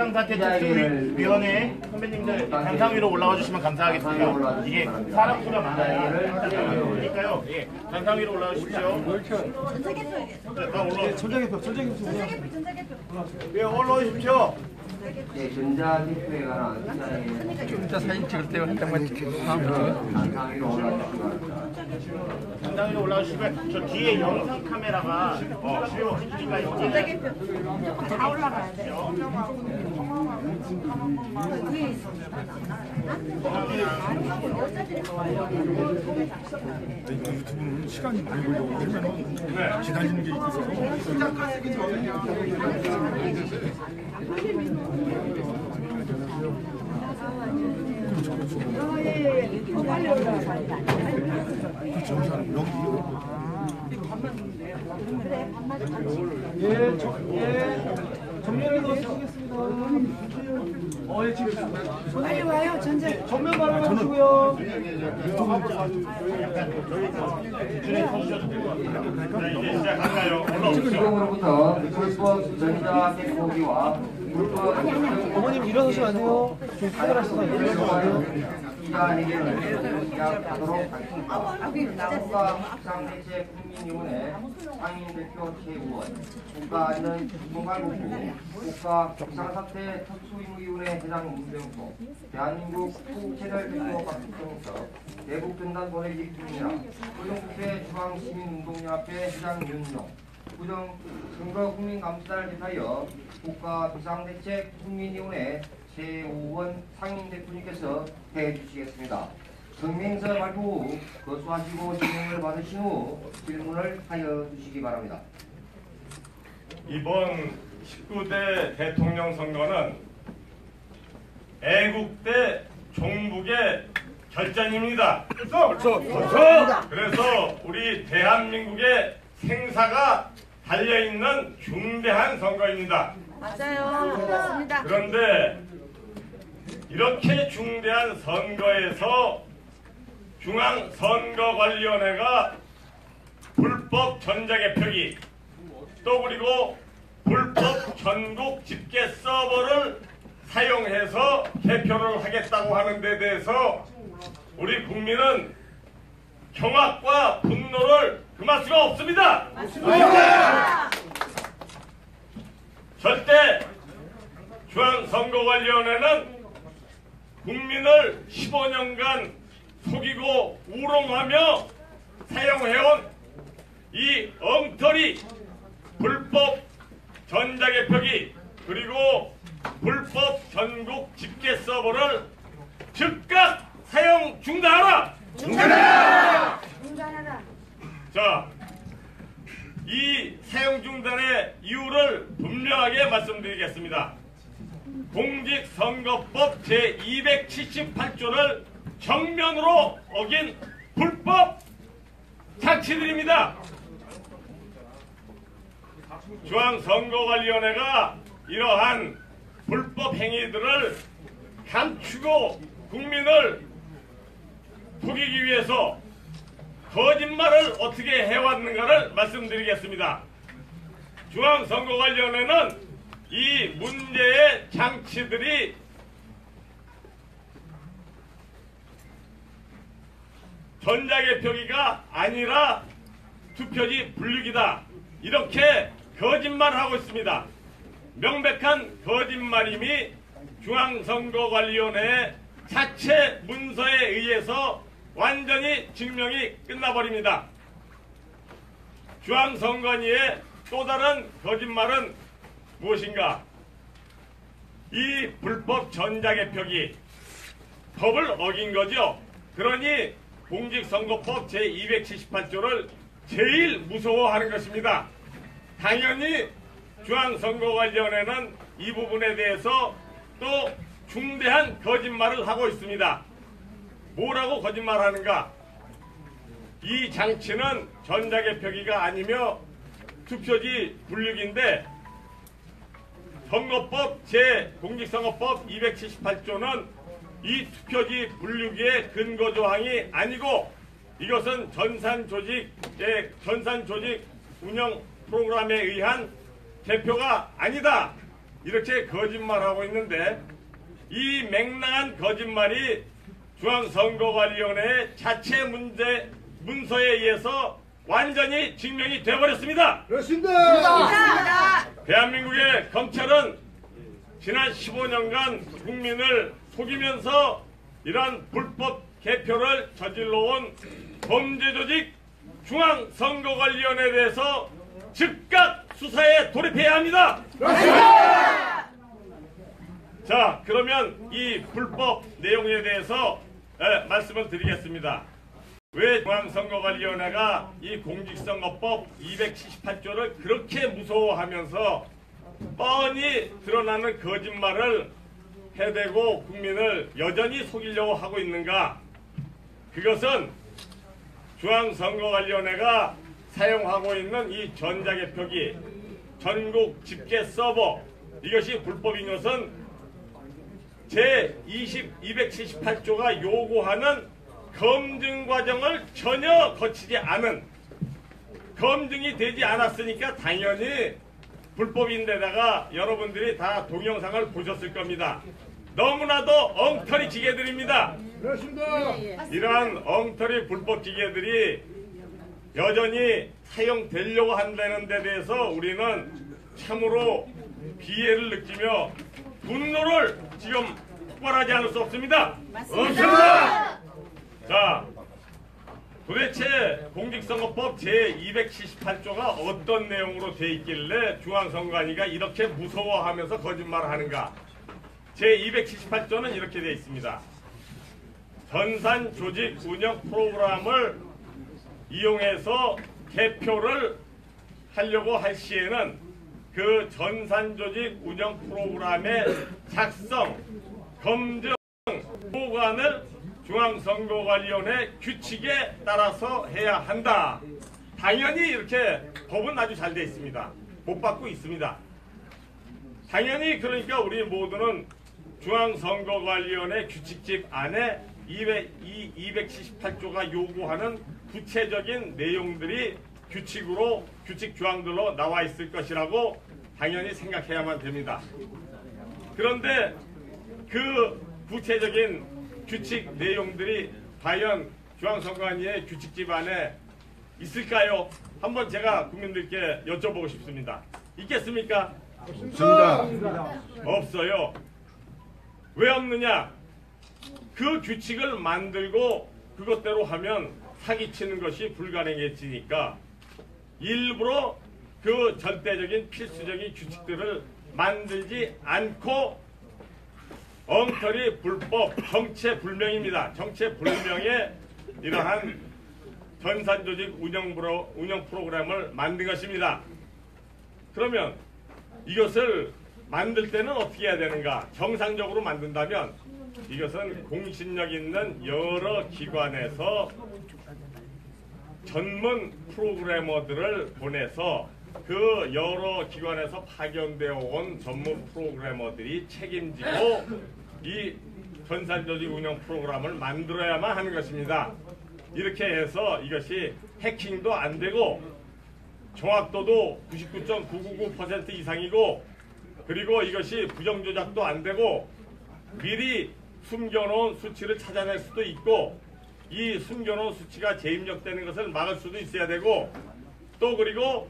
비상사태 특수위원회 선배님들 단상 위로 올라와 주시면 감사하겠습니다. 이게 사람 수가 많아요. 그러니까요. 예, 단상 위로 올라와 주십시오. 전자개표. 예, 올라와 주십시오. 네, 전자개표에 관한 진짜 사진 찍을 때 한 장만 찍고 단상 위로 올라가시기 바랍니다. 단상 위로 올라와 주시고요. 저 뒤에 영상 카메라가 필요하니까 전자개표 무조건 다 올라가야 돼. 뒤에 있어. 유튜브는 시간이 많이 걸리고 그러면 기다리는 게 있어서 시작하기 전에 빨리 올라가. 정면에 넣어주겠습니다. 예, 지금 빨리 와요, 전자. 정면 바라보시고요. 지금으로부터 불법 전자개표기와 불법 어머님 일어서시면 안 돼요. 좀 피곤하셔서 일어나세요. 기자 회견을 시작하도록 하겠습니다. 국가비상대책 국민위원회 상임대표 최우원, 국가안전통갈국부, 국가비상사태 특수임의위원회 회장 문병수, 대한민국 후채널 대표 박수정석, 대북전단 보내기 김민아, 고용국회 중앙시민운동연합회 회장 윤용, 부정 선거 국민감사를 대하여 국가비상대책 국민위원회 최우원 상임대표님께서 해주시겠습니다. 성명서 발표 후 거수하시고 진행을 받으신 후 질문을 하여 주시기 바랍니다. 이번 19대 대통령 선거는 애국대 종북의 결전입니다. 그래서 우리 대한민국의 생사가 달려있는 중대한 선거입니다. 맞아요. 그렇습니다. 그런데 이렇게 중대한 선거에서 중앙선거관리위원회가 불법 전자개표기 또 그리고 불법 전국 집계 서버를 사용해서 개표를 하겠다고 하는 데 대해서 우리 국민은 경악과 분노를 금할 수가 없습니다. 절대 중앙선거관리위원회는 국민을 15년간 속이고 우롱하며 사용해온 이 엉터리 불법 전자개표기 그리고 불법 전국 집계 서버를 즉각 사용 중단하라! 중단하라! 자, 이 사용 중단의 이유를 분명하게 말씀드리겠습니다. 공직선거법 제278조를 정면으로 어긴 불법 장치들입니다. 중앙선거관리위원회가 이러한 불법 행위들을 감추고 국민을 속이기 위해서 거짓말을 어떻게 해왔는가를 말씀드리겠습니다. 중앙선거관리위원회는 이 문제의 장치들이 전자개표기가 아니라 투표지 분류기다. 이렇게 거짓말을 하고 있습니다. 명백한 거짓말임이 중앙선거관리위원회의 자체 문서에 의해서 완전히 증명이 끝나버립니다. 중앙선관위의 또 다른 거짓말은 무엇인가? 이 불법 전자개표기 법을 어긴 거죠. 그러니 공직선거법 제278조를 제일 무서워하는 것입니다. 당연히 중앙선거관리위원회는 이 부분에 대해서 또 중대한 거짓말을 하고 있습니다. 뭐라고 거짓말하는가? 이 장치는 전자개표기가 아니며 투표지 분류기인데 선거법 공직선거법 278조는 이 투표지 분류기의 근거조항이 아니고 이것은 전산조직 운영 프로그램에 의한 개표가 아니다. 이렇게 거짓말하고 있는데 이 맹랑한 거짓말이 중앙선거관리위원회의 자체 문서에 의해서 완전히 증명이 되어버렸습니다. 그렇습니다. 대한민국의 검찰은 지난 15년간 국민을 속이면서 이러한 불법 개표를 저질러온 범죄조직 중앙선거관리위원회에 대해서 즉각 수사에 돌입해야 합니다. 자, 그러면 이 불법 내용에 대해서 말씀을 드리겠습니다. 왜 중앙선거관리위원회가 이 공직선거법 278조를 그렇게 무서워하면서 뻔히 드러나는 거짓말을 해대고 국민을 여전히 속이려고 하고 있는가? 그것은 중앙선거관리위원회가 사용하고 있는 이 전자개표기, 전국 집계 서버, 이것이 불법인 것은 제278조가 요구하는 검증 과정을 전혀 거치지 않은, 검증이 되지 않았으니까 당연히 불법인데다가 여러분들이 다 동영상을 보셨을 겁니다. 너무나도 엉터리 기계들입니다. 그렇습니다. 이러한 엉터리 불법 기계들이 여전히 사용되려고 한다는 데 대해서 우리는 참으로 비애를 느끼며 분노를 지금 폭발하지 않을 수 없습니다. 없습니다. 자, 도대체 공직선거법 제278조가 어떤 내용으로 돼 있길래 중앙선관위가 이렇게 무서워하면서 거짓말을 하는가? 제278조는 이렇게 되어 있습니다. 전산 조직 운영 프로그램을 이용해서 개표를 하려고 할 시에는 그 전산 조직 운영 프로그램의 작성, 검증, 보관을 중앙선거관리위원회 규칙에 따라서 해야 한다. 당연히 이렇게 법은 아주 잘 되어 있습니다. 못 받고 있습니다. 당연히 그러니까 우리 모두는 중앙선거관리위원회 규칙집 안에 278조가 요구하는 구체적인 내용들이 규칙으로, 규칙 조항들로 나와 있을 것이라고 당연히 생각해야만 됩니다. 그런데 그 구체적인 규칙 내용들이 과연 중앙선거관리의 규칙집 안에 있을까요? 한번 제가 국민들께 여쭤보고 싶습니다. 있겠습니까? 없습니다. 없어요. 왜 없느냐? 그 규칙을 만들고 그것대로 하면 사기치는 것이 불가능해지니까 일부러 그 절대적인 필수적인 규칙들을 만들지 않고 엉터리 불법, 정체불명입니다. 정체불명의 이러한 전산조직 운영 프로그램을 만든 것입니다. 그러면 이것을 만들 때는 어떻게 해야 되는가? 정상적으로 만든다면 이것은 공신력 있는 여러 기관에서 전문 프로그래머들을 보내서 그 여러 기관에서 파견되어 온 전문 프로그래머들이 책임지고 이 전산조직 운영 프로그램을 만들어야만 하는 것입니다. 이렇게 해서 이것이 해킹도 안 되고 정확도도 99.999% 이상이고 그리고 이것이 부정조작도 안 되고 미리 숨겨놓은 수치를 찾아낼 수도 있고 이 숨겨놓은 수치가 재입력되는 것을 막을 수도 있어야 되고 또 그리고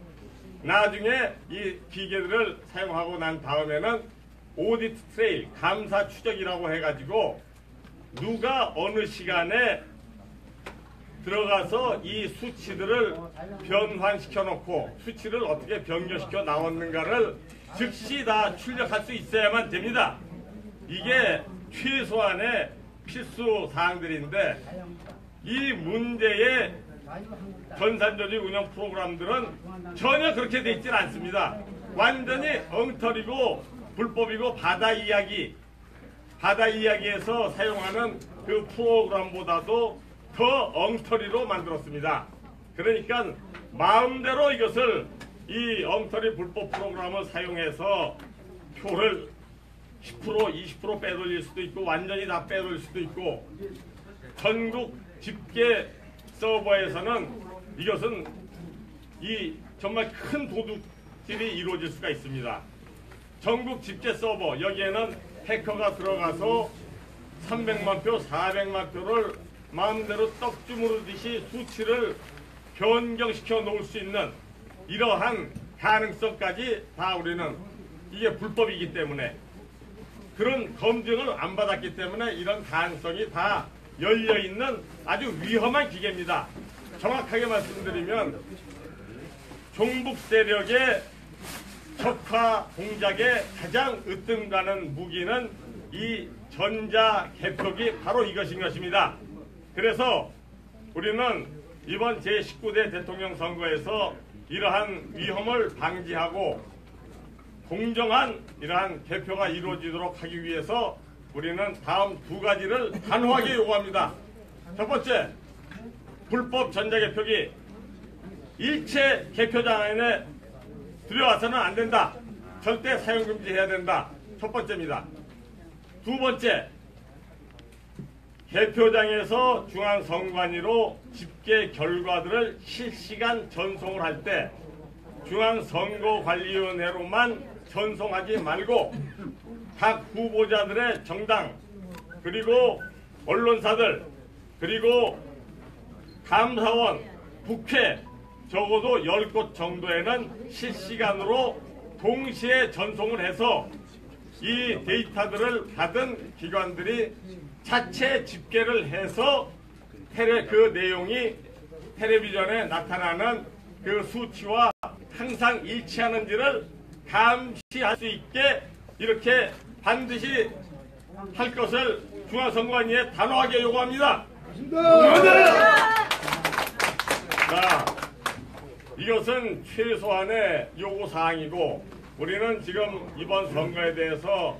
나중에 이 기계들을 사용하고 난 다음에는 오디트 트레일, 감사 추적이라고 해가지고 누가 어느 시간에 들어가서 이 수치들을 변환시켜 놓고 수치를 어떻게 변경시켜 나왔는가를 즉시 다 출력할 수 있어야만 됩니다. 이게 최소한의 필수 사항들인데 이 문제의 전산조직 운영 프로그램들은 전혀 그렇게 돼 있지는 않습니다. 완전히 엉터리고 불법이고 바다 이야기에서 사용하는 그 프로그램보다도 더 엉터리로 만들었습니다. 그러니까 마음대로 이것을 이 엉터리 불법 프로그램을 사용해서 표를 10% 20% 빼돌릴 수도 있고 완전히 다 빼돌릴 수도 있고 전국 집계 서버에서는 이것은 이 정말 큰 도둑질이 이루어질 수가 있습니다. 전국 집계 서버 여기에는 해커가 들어가서 300만 표, 400만 표를 마음대로 떡 주무르듯이 수치를 변경시켜 놓을 수 있는 이러한 가능성까지 다 우리는 이게 불법이기 때문에 그런 검증을 안 받았기 때문에 이런 가능성이 다 열려있는 아주 위험한 기계입니다. 정확하게 말씀드리면 종북 세력의 적화 공작에 가장 으뜸가는 무기는 이 전자 개표기 바로 이것인 것입니다. 그래서 우리는 이번 제19대 대통령 선거에서 이러한 위험을 방지하고 공정한 이러한 개표가 이루어지도록 하기 위해서 우리는 다음 두 가지를 단호하게 요구합니다. 첫 번째, 불법 전자개표기 일체 개표장 안에 들여와서는 안 된다. 절대 사용 금지해야 된다. 첫 번째입니다. 두 번째, 개표장에서 중앙선관위로 집계 결과들을 실시간 전송을 할 때 중앙선거관리위원회로만 전송하지 말고 각 후보자들의 정당 그리고 언론사들 그리고 감사원, 국회 적어도 10곳 정도에는 실시간으로 동시에 전송을 해서 이 데이터들을 받은 기관들이 자체 집계를 해서 그 내용이 텔레비전에 나타나는 그 수치와 항상 일치하는지를 감시할 수 있게 이렇게 반드시 할 것을 중앙선관위에 단호하게 요구합니다. 자, 이것은 최소한의 요구사항이고 우리는 지금 이번 선거에 대해서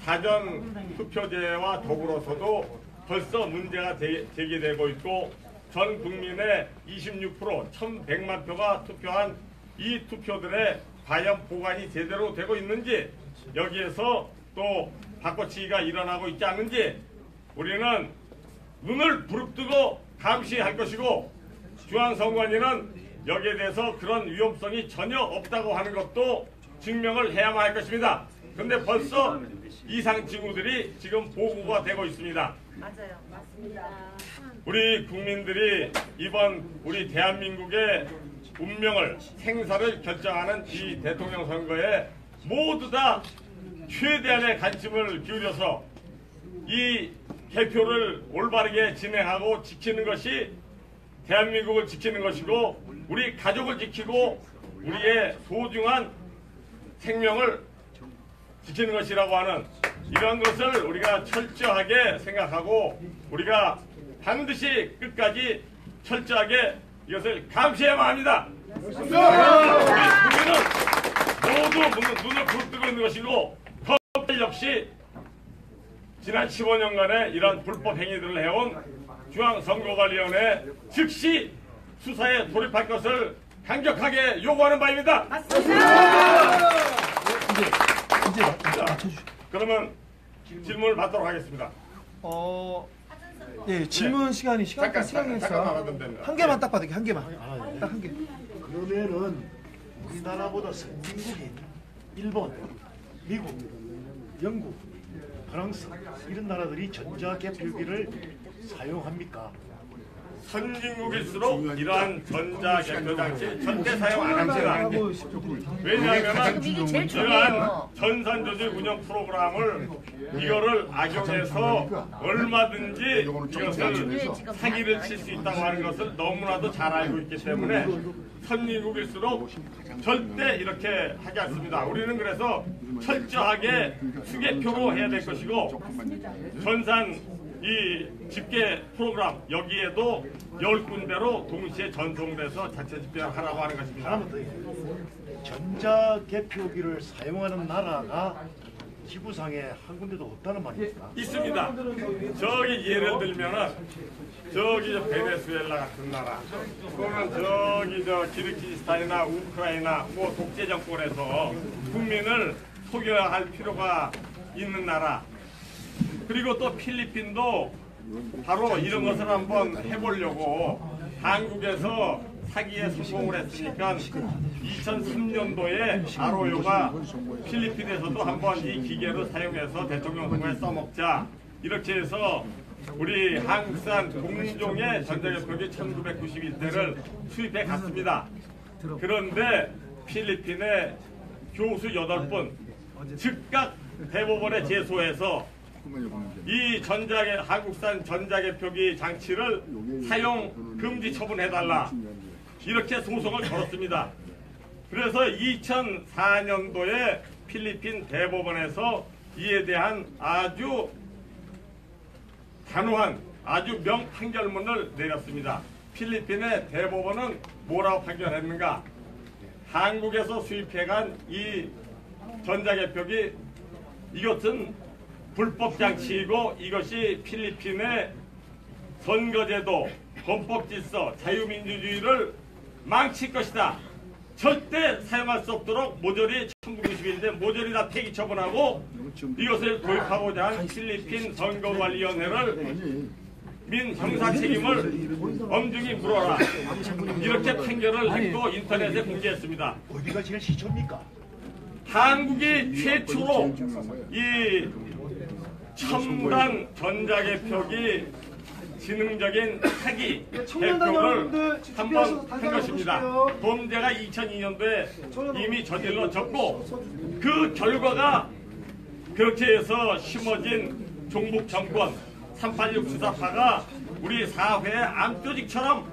사전 투표제와 더불어서도 벌써 문제가 제기되고 있고 전 국민의 26% 1100만 표가 투표한 이 투표들의 과연 보관이 제대로 되고 있는지 여기에서 또 바꿔치기가 일어나고 있지 않는지 우리는 눈을 부릅뜨고 감시할 것이고 중앙선관위는 여기에 대해서 그런 위험성이 전혀 없다고 하는 것도 증명을 해야만 할 것입니다. 그런데 벌써 이상 징후들이 지금 보고가 되고 있습니다. 맞아요. 맞습니다. 우리 국민들이 이번 우리 대한민국의 운명을 생사를 결정하는 이 대통령 선거에 모두 다 최대한의 관심을 기울여서 이 개표를 올바르게 진행하고 지키는 것이 대한민국을 지키는 것이고 우리 가족을 지키고 우리의 소중한 생명을 지키는 것이라고 하는 이런 것을 우리가 철저하게 생각하고 우리가 반드시 끝까지 철저하게 이것을 감시해야만 합니다. 우리 국민은 모두 눈을 부릅뜨고 있는 것이고 검찰 역시 지난 15년간의 이런 불법 행위들을 해온 중앙선거관리위원회 즉시 수사에 돌입할 것을 강력하게 요구하는 바입니다. 그러면 질문을 받도록 하겠습니다. 예, 질문 시간이 잠깐만 시간에서 받으면 됩니다. 한 개만 딱 받을게요. 한 개만. 딱 한 개. 그러면은 우리나라보다 선진국인 일본, 미국, 영국, 프랑스 이런 나라들이 전자개표기를 사용합니까? 선진국일수록 이러한 전자개표 장치 절대 사용 안 합니다. 왜냐하면 이게 제일 이러한 중요해요. 전산조직 운영 프로그램을 이거를 악용해서 얼마든지 이것을 사기를 칠 수 있다고 하는 것을 너무나도 잘 알고 있기 때문에 선진국일수록 절대 이렇게 하지 않습니다. 우리는 그래서 철저하게 수개표로 해야 될 것이고 전산 이 집계 프로그램 여기에도 10군데로 동시에 전송돼서 자체 집계를 하라고 하는 것입니다. 전자개표기를 사용하는 나라가 지구상에 한 군데도 없다는 말입니까? 있습니다. 저기 예를 들면은 저기 저 베네수엘라 같은 나라 또는 저기 저 키르기스탄이나 우크라이나 뭐 독재 정권에서 국민을 속여야 할 필요가 있는 나라 그리고 또 필리핀도 바로 이런 것을 한번 해보려고 한국에서 사기에 성공을 했으니까 2003년도에 ROU가 필리핀에서도 한번 이 기계를 사용해서 대통령 선거에 써먹자 이렇게 해서 우리 한국산 공종의 전자개표기 1991대를 수입해 갔습니다. 그런데 필리핀의 교수 8분 즉각 대법원에 제소해서 이 한국산 전자개표기 장치를 사용 금지 처분해달라 이렇게 소송을 걸었습니다. 그래서 2004년도에 필리핀 대법원에서 이에 대한 아주 단호한 아주 명판결문을 내렸습니다. 필리핀의 대법원은 뭐라고 판결했는가? 한국에서 수입해간 이 전자개표기 이것은 불법 장치이고 이것이 필리핀의 선거제도, 헌법질서, 자유민주주의를 망칠 것이다. 절대 사용할 수 없도록 모조리 1991년 모조리 다 폐기 처분하고 이것을 도입하고자 한 필리핀 선거관리위원회를 민 형사 책임을 엄중히 물어라 이렇게 판결을 했고 인터넷에 공개했습니다. 어디가 제일 시초입니까? 한국이 최초로 이 첨단 전자개표기 지능적인 사기 개표를 한번 한 것입니다. 범죄가 2002년도에 이미 저질러졌고 그 결과가 그렇게 해서 심어진 종북 정권 386 주사파가 우리 사회의 암조직처럼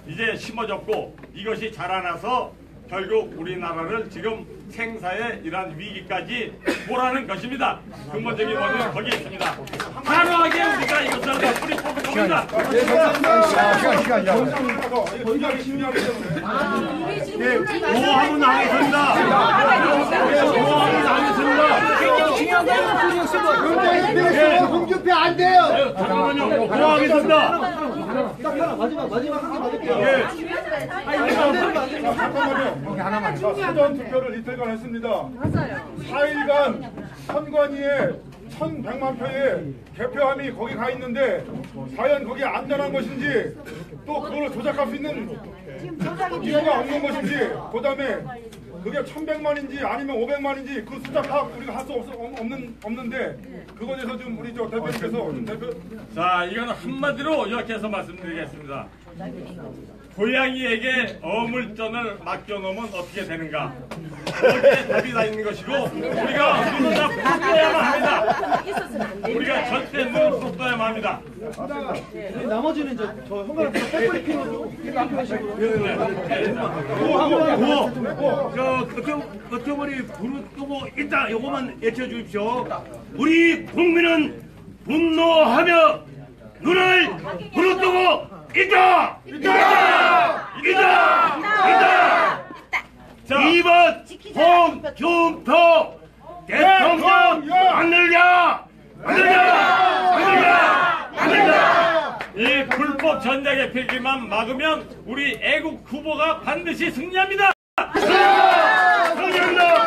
이제 심어졌고 이것이 자라나서 결국 우리나라를 지금 생사의 이러한 위기까지 몰아는 것입니다. 근본적인 원인은 거기에 있습니다. 단호하게 우리가 이것을 뿌리 뽑을 겁니다. 보호하고 나가겠습니다. 보호하고 나가겠습니다. 홍준표 안 돼요. 잠깐만요. 보호하겠습니다. 마지막 한 개 맞을게요. 잠깐만요. 사전 투표를 이틀간 했습니다. 4일간 선관위에 1,100만 표의 개표함이 거기 가 있는데 과연 거기 안전한 것인지 또 그걸 조작할 수 있는 이유가 없는 것인지 그 다음에 그게 1,100만인지 아니면 500만인지 그 숫자 파악 우리가 할 수 없는데 그거에 대해서 좀 우리 저 대표님께서 좀 자, 이거는 한마디로 이렇게 해서 말씀드리겠습니다. 고양이에게 어물전을 맡겨놓으면 어떻게 되는가? 거기에 답이 다 있는 것이고 우리가 눈을 다 풀어야만 합니다. 우리가 절대 눈을 풀어야만 합니다. 나머지는 저 현관에 빼버리 필요로 버텨버리 부르뜨고 일단 요거만 외쳐주십시오. 우리 국민은 분노하며 눈을 부르뜨고 있다! 자, 2번 홍준표 대통령 만들자! 이 불법 전자개표기만 막으면 우리 애국 후보가 반드시 승리합니다. 승리한다!